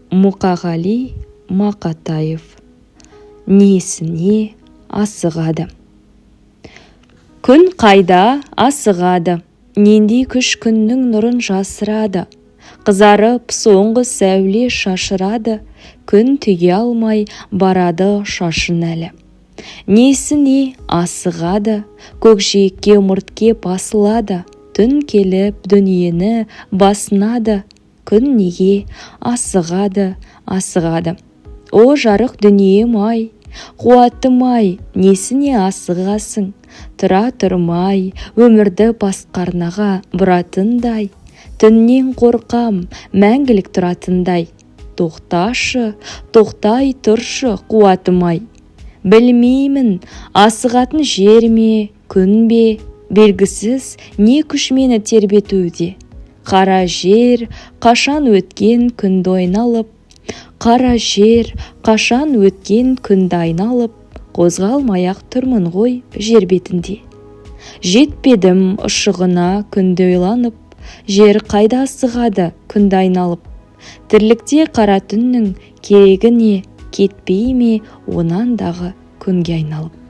Мұқағали Мақатаев. Несіне асығады? Күн қайда асығады, нендей күш күннің нұрын жасырады. Қызарып соңғы сәуле шашырады, күн түйе алмай барады шашын әлі. Несіне асығады, көкжиекке үміртке басылады, түн келіп дүниені басынады. Күн неге асығады, асығады? О жарық дүнием-ай, қуатым-ай, несіне асығасың? Тұра тұрмай, өмірді басқарнаға бұратындай, түннен қорқам, мәңгілік тұратындай. Тоқташы, тоқтай тұршы, қуатым-ай. Білмеймін, асығатын жер ме, күн бе, белгісіз не күш мені тербетуде. Қара жер, қашан өткен күнді ойналып, қара жер, қашан өткен күнді айналып, қозғалмай-ақ тұрмын ғой жер бетінде. Жетпедім ұшығына күнді ойланып, жер қайда асығады күнді айналып. Тірлікте қара түннің керегі не, кетпей ме онан дағы күнге айналып.